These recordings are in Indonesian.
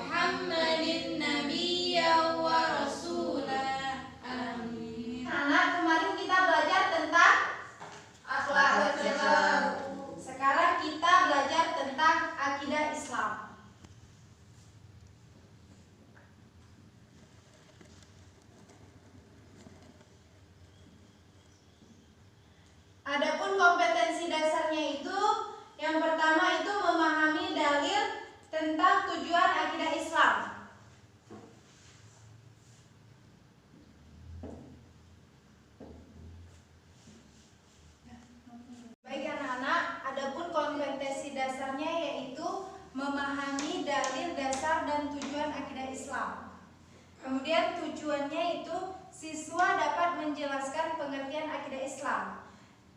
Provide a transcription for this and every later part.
Muhammadin nabiyyan wa rasulah. Amin. Anak, kemarin kita belajar tentang akhlak Islam. Sekarang kita belajar tentang akidah Islam. Adapun kompetensi dasarnya itu, yang pertama itu memahami dalil tentang tujuan akidah Islam. Baik anak-anak, adapun kompetensi dasarnya yaitu memahami dalil dasar dan tujuan akidah Islam. Kemudian tujuannya itu siswa dapat menjelaskan pengertian akidah Islam.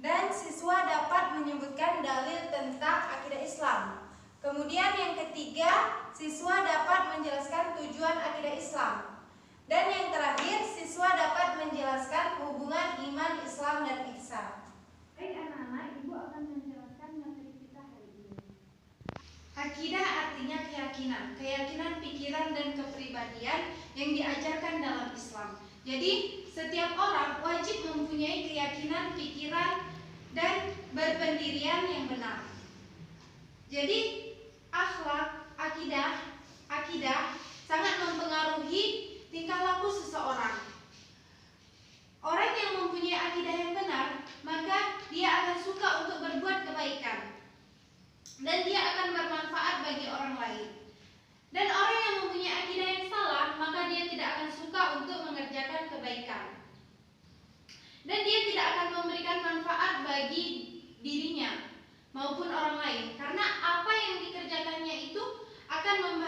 Dan siswa dapat menyebutkan dalil tentang akidah Islam. Kemudian yang ketiga, siswa dapat menjelaskan tujuan akidah Islam. Dan yang terakhir, siswa dapat menjelaskan hubungan iman, Islam, dan ihsan. Baik anak-anak, Ibu akan menjelaskan materi kita hari ini. Akidah artinya keyakinan, keyakinan pikiran dan kepribadian yang diajarkan dalam Islam. Jadi setiap orang wajib mempunyai keyakinan, pikiran, dan berpendirian yang benar. Jadi akhlak, akidah sangat mempengaruhi tingkah laku seseorang. Orang yang mempunyai akidah yang benar, maka dia akan suka untuk berbuat kebaikan dan dia akan bermanfaat bagi orang lain. Dan orang yang mempunyai akidah yang salah, maka dia tidak akan suka untuk mengerjakan kebaikan. Dan dia tidak akan memberikan manfaat bagi dirinya maupun orang lain, karena apa yang dikerjakannya itu akan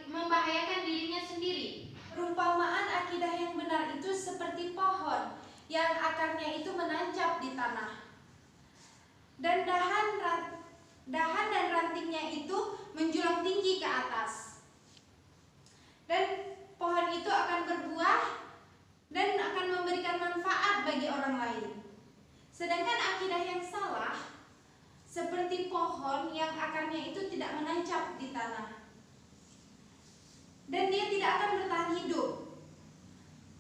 membahayakan dirinya sendiri. Perumpamaan akidah yang benar itu seperti pohon yang akarnya itu menancap di tanah, dan dahan dan rantingnya itu menjulang tinggi ke atas. Dan pohon itu akan berbuah dan akan memberikan manfaat bagi orang lain. Sedangkan akidah yang salah seperti pohon yang akarnya itu tidak menancap di tanah, dan dia tidak akan bertahan hidup,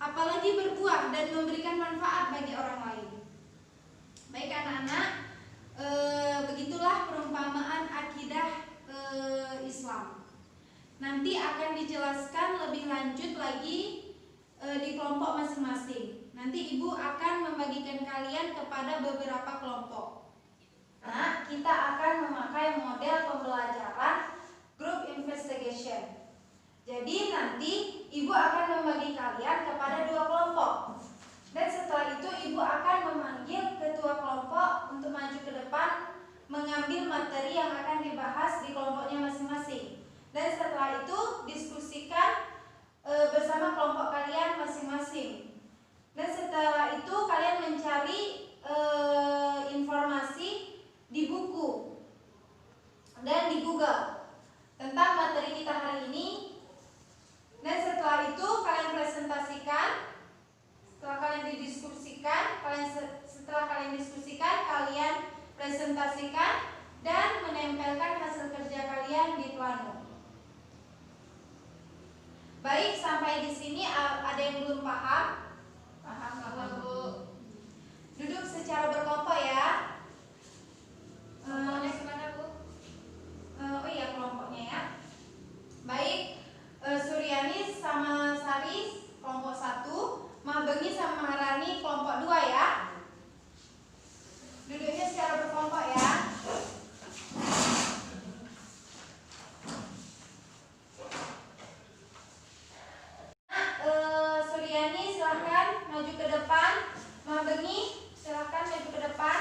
apalagi berbuah dan memberikan manfaat bagi orang lain. Baik anak-anak, begitulah perumpamaan akidah Islam. Nanti akan dijelaskan lebih lanjut lagi di kelompok masing-masing. Nanti Ibu akan membagikan kalian kepada beberapa kelompok. Nah, kita akan memakai model pembelajaran group investigation. Jadi nanti Ibu akan membagi kalian kepada 2 kelompok. Dan setelah itu Ibu akan memanggil ketua kelompok untuk maju ke depan mengambil materi yang akan dibahas di kelompoknya masing-masing. Dan setelah itu diskusikan bersama kelompok kalian masing-masing. Dan setelah itu kalian mencari informasi di buku dan di Google tentang materi kita hari ini. Dan setelah itu kalian presentasikan. Setelah kalian diskusikan, kalian presentasikan dan menempelkan hasil kerja kalian di plano. Baik, sampai di sini ada yang belum paham? Paham, Bu. Duduk secara berkelompok ya. Kelompoknya kemana, Bu? Oh iya, kelompoknya ya. Baik, Suryani sama Saris kelompok 1, Mahbengi sama Maharani kelompok 2 ya. Duduknya secara berkelompok ya. Suryani silahkan maju ke depan. Mahbengi silahkan maju ke depan.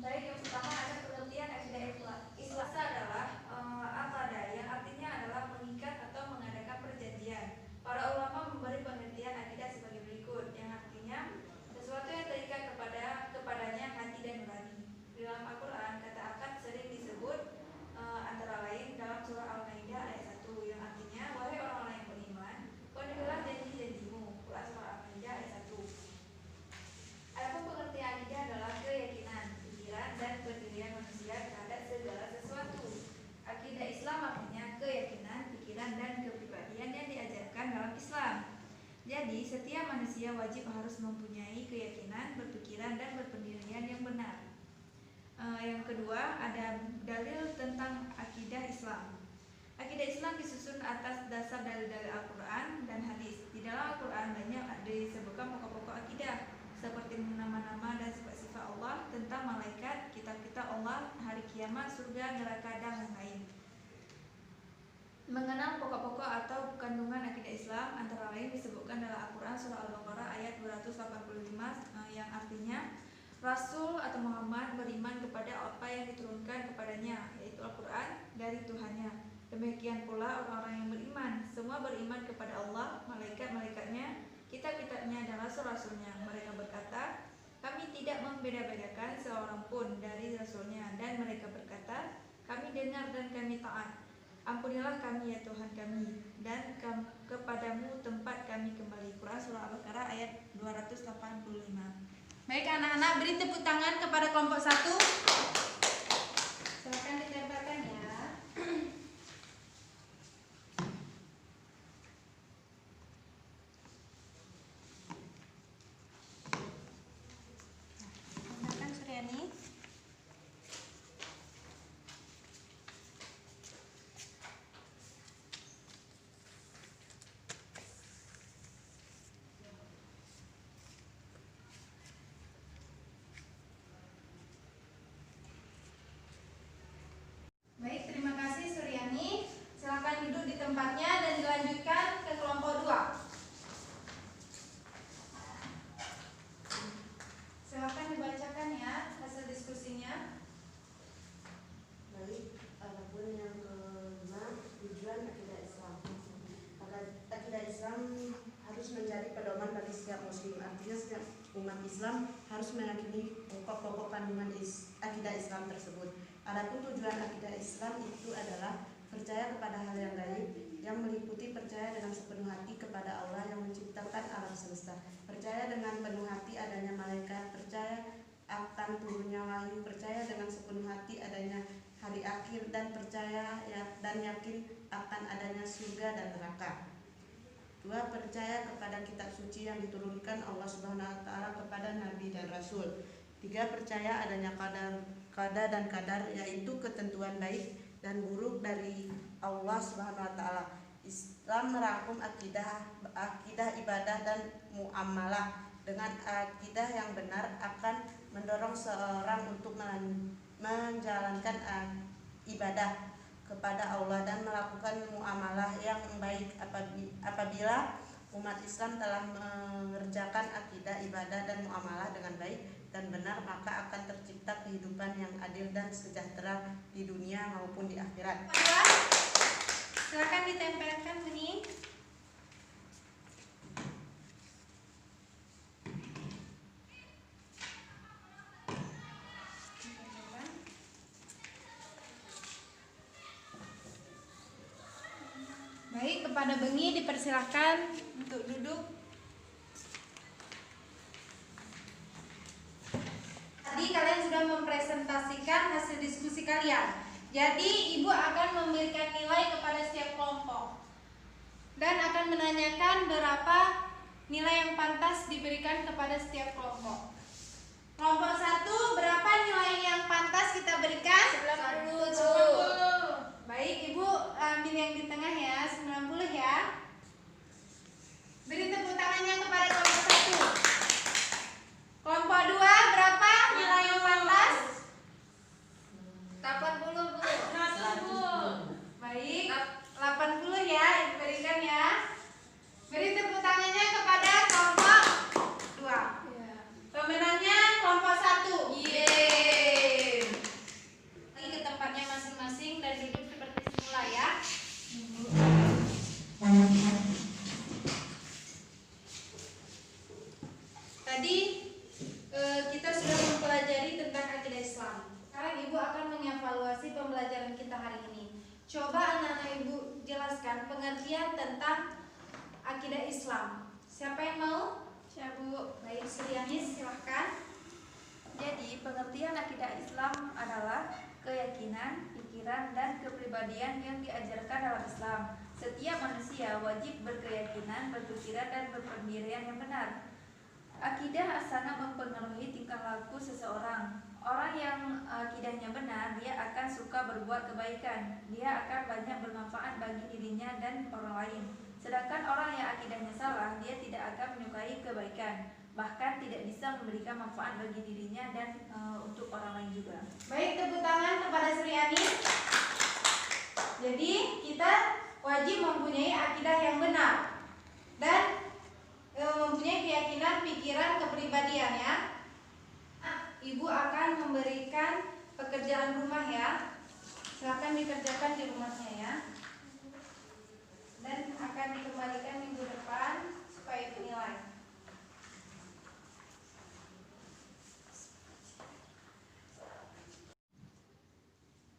Baik, yang pertama ada pengertian akidah Islam. Islam adalah aqadah yang artinya adalah mengikat atau mengadakan perjanjian. Para ulama memberi pengertian akidah sebagai berikut, yang artinya sesuatu yang terikat kepadanya hati dan nurani. Di dalam Al-Quran, kata akad sering disebut antara lain dalam surah Al-Maidah ayat 1, yang artinya wahai orang-orang yang beriman, penuhilah janji-janjimu. Quran surah Al-Maidah ayat 1. Adapun pengertian akidah adalah keyakinan, pikiran, dan pendirian manusia terhadap segala sesuatu. Akidah Islam artinya keyakinan, pikiran, dan kepribadian yang diajarkan dalam Islam. Jadi, setiap manusia wajib harus mempunyai keyakinan, berpikiran, dan berpendirian yang benar. Yang kedua, ada dalil tentang akidah Islam. Akidah Islam disusun atas dasar dalil-dalil Al-Quran dan hadis. Di dalam Al-Quran banyak disebutkan pokok-pokok akidah, seperti nama-nama dan sifat-sifat Allah, tentang malaikat, kitab-kitab Allah, hari kiamat, surga, neraka, dan lain-lain. Mengenal pokok-pokok atau kandungan akidah Islam antara lain disebutkan dalam Al-Quran surah Al-Baqarah ayat 285 yang artinya Rasul atau Muhammad beriman kepada apa yang diturunkan kepadanya, yaitu Al-Quran dari Tuhannya. Demikian pula orang-orang yang beriman, semua beriman kepada Allah, malaikat-malaikatnya, kitab-kitabnya, dan rasul-rasulnya. Mereka berkata, kami tidak membeda-bedakan seorang pun dari rasulnya, dan mereka berkata, kami dengar dan kami taat. Ampunilah kami ya Tuhan kami, dan kepadamu tempat kami kembali. Quran surah Al-Baqarah ayat 285. Baik anak-anak, beri tepuk tangan kepada kelompok 1. Silakan ditempelkan ya. Tempelkan Suryani. Baik, terima kasih Suryani. Silakan duduk di tempatnya dan dilanjutkan ke kelompok 2. Silakan dibacakan ya hasil diskusinya. Baik, adapun yang kelima, tujuan akidah Islam. Akidah Islam harus menjadi pedoman bagi setiap muslim. Artinya setiap umat Islam harus meyakini pokok-pokok kandungan akidah Islam tersebut. Adapun tujuan akidah Islam itu adalah percaya kepada hal yang gaib, yang meliputi percaya dengan sepenuh hati kepada Allah yang menciptakan alam semesta, percaya dengan penuh hati adanya malaikat, percaya akan turunnya wahyu, percaya dengan sepenuh hati adanya hari akhir, dan percaya dan yakin akan adanya surga dan neraka. 2. Percaya kepada kitab suci yang diturunkan Allah Subhanahu wa taala kepada nabi dan rasul. 3. Percaya adanya qada dan kadar, yaitu ketentuan baik dan buruk dari Allah Subhanahu wa taala. Islam merangkum akidah, ibadah, dan muamalah. Dengan akidah yang benar akan mendorong seorang untuk menjalankan ibadah kepada Allah dan melakukan muamalah yang baik. Apabila umat Islam telah mengerjakan akidah, ibadah, dan muamalah dengan baik dan benar, maka akan tercipta kehidupan yang adil dan sejahtera di dunia maupun di akhirat. Silakan ditempelkan benih. Baik, kepada Bengi dipersilahkan untuk duduk. Tadi kalian sudah mempresentasikan hasil diskusi kalian. Jadi ibu akan memberikan nilai kepada setiap kelompok dan akan menanyakan berapa nilai yang pantas diberikan kepada setiap kelompok. Kelompok 1, berapa nilai yang pantas kita berikan? 90. Baik, ibu ambil yang di tengah ya, 90 ya. Beri tepuk tangannya kepada kelompok 1. Kelompok 2, berapa nilai yang pantas? 80, Bu. 80. Baik, 80 ya, diberikan ya. Beri tepuk tangannya kepada kelompok 2. Pemenangnya kelompok 1. Ibu akan mengevaluasi pembelajaran kita hari ini. Coba anak-anak Ibu jelaskan pengertian tentang akidah Islam. Siapa yang mau? Ya Bu. Baik, Suryanis silahkan. Jadi pengertian akidah Islam adalah keyakinan, pikiran, dan kepribadian yang diajarkan dalam Islam. Setiap manusia wajib berkeyakinan, berpikiran, dan berpendirian yang benar. Akidah asana mempengaruhi tingkah laku seseorang. Orang yang akidahnya benar, dia akan suka berbuat kebaikan. Dia akan banyak bermanfaat bagi dirinya dan orang lain. Sedangkan orang yang akidahnya salah, dia tidak akan menyukai kebaikan. Bahkan tidak bisa memberikan manfaat bagi dirinya dan untuk orang lain juga. Baik, tepuk tangan kepada Suryanis. Jadi kita wajib mempunyai akidah yang benar dan mempunyai keyakinan, pikiran, kepribadian ya. Ibu akan memberikan pekerjaan rumah ya. Silakan dikerjakan di rumahnya ya. Dan akan dikembalikan minggu depan supaya dinilai.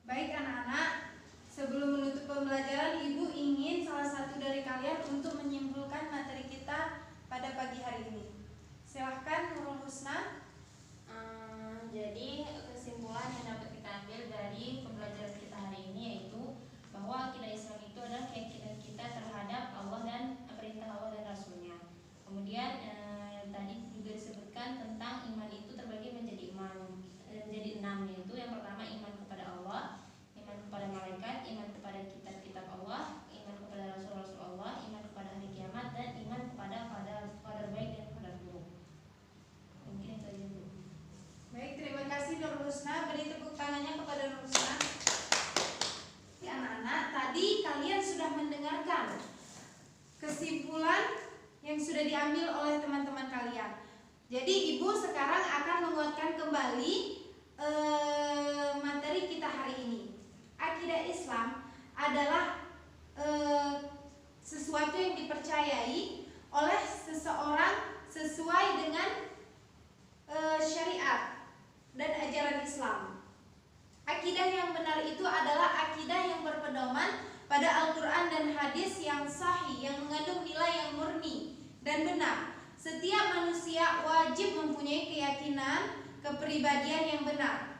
Baik anak-anak, sebelum menutup pembelajaran, Ibu ingin salah satu dari kalian untuk menyimpulkan materi kita pada pagi hari ini. Silahkan Nurul Husna. Jadi kesimpulan yang dapat kita ambil dari pembelajaran kita hari ini yaitu bahwa akidah Islam itu adalah keyakinan kita terhadap Allah dan perintah Allah dan Rasulnya. Kemudian tadi juga disebutkan tentang iman itu terbagi menjadi menjadi 6, yaitu yang pertama iman kepada Allah, iman kepada malaikat, iman kepada kitab-kitab Allah, iman kepada Rasul-Rasul Allah, iman kepada hari kiamat, dan iman kepada qadar baik dan qadar buruk. Mungkin itu aja Bu. Baik, terima kasih Nurul Husna. Beri tepuk tangannya kepada Nurul Husna. Anak-anak, tadi kalian sudah mendengarkan kesimpulan yang sudah diambil oleh teman-teman kalian. Jadi Ibu sekarang akan menguatkan kembali materi kita hari ini. Akidah Islam adalah sesuatu yang dipercayai oleh seseorang sesuai dengan syariat dan ajaran Islam. Akidah yang benar itu adalah akidah yang berpedoman pada Al-Quran dan hadis yang sahih, yang mengandung nilai yang murni dan benar. Setiap manusia wajib mempunyai keyakinan, kepribadian yang benar.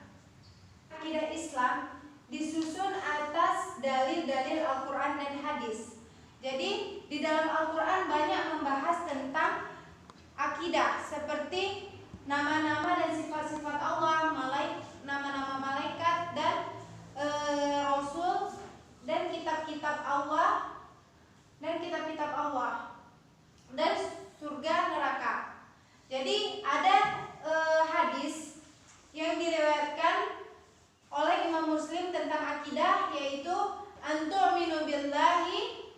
Akidah Islam disusun atas dalil-dalil Al-Quran dan hadis. Jadi di dalam Al-Quran banyak membahas tentang akidah, seperti nama-nama dan sifat-sifat Allah, nama-nama malaikat dan Rasul, dan kitab-kitab Allah dan surga neraka. Jadi ada hadis yang diriwayatkan oleh Imam Muslim tentang akidah, yaitu antu'minu billahi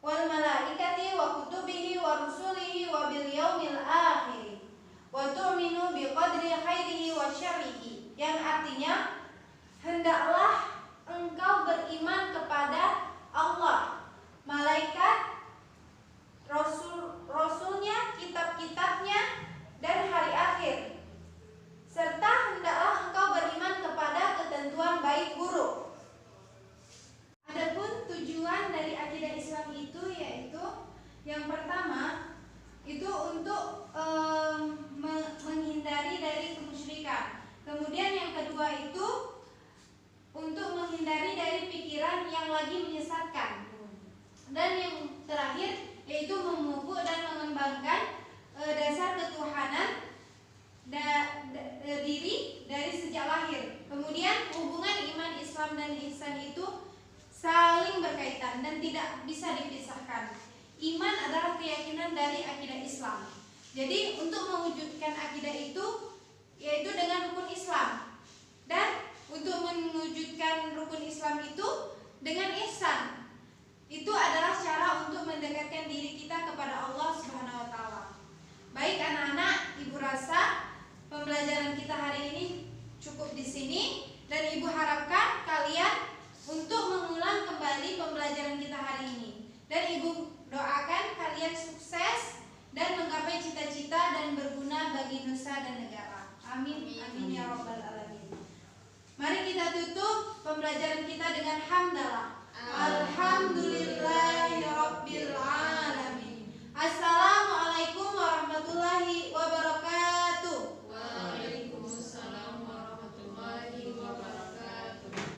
wal malaikati wa kutubihi wa rusulihi wa bil yaumil akhir wa tu'minu bi qadri khairihi wa syarrihi, yang artinya hendaklah engkau beriman kepada Allah, malaikat, rasulnya, kitab-kitabnya, dan hari akhir, serta hendaklah engkau beriman kepada ketentuan baik buruk. Adapun tujuan dari akidah Islam itu yaitu yang pertama itu untuk menghindari dari kemusyrikan. Kemudian yang kedua itu untuk menghindari dari pikiran yang lagi menyesatkan. Dan yang terakhir yaitu memupuk dan mengembangkan dasar ketuhanan diri dari sejak lahir. Kemudian hubungan iman, Islam, dan ihsan itu saling berkaitan dan tidak bisa dipisahkan. Iman adalah keyakinan dari akidah Islam. Jadi untuk mewujudkan akidah itu yaitu dengan rukun Islam, dan untuk mewujudkan rukun Islam itu dengan ihsan. Itu adalah cara untuk mendekatkan diri kita kepada Allah Subhanahu wa taala. Baik anak-anak, Ibu rasa pembelajaran kita hari ini cukup di sini, dan Ibu harapkan kalian untuk mengulang kembali pembelajaran kita hari ini. Dan Ibu doakan kalian sukses dan menggapai cita-cita dan berguna bagi nusa dan negara. Amin. Amin ya rabbal alamin. Mari kita tutup pembelajaran kita dengan hamdalah. Alhamdulillahirabbil alamin. Assalamualaikum warahmatullahi wabarakatuh.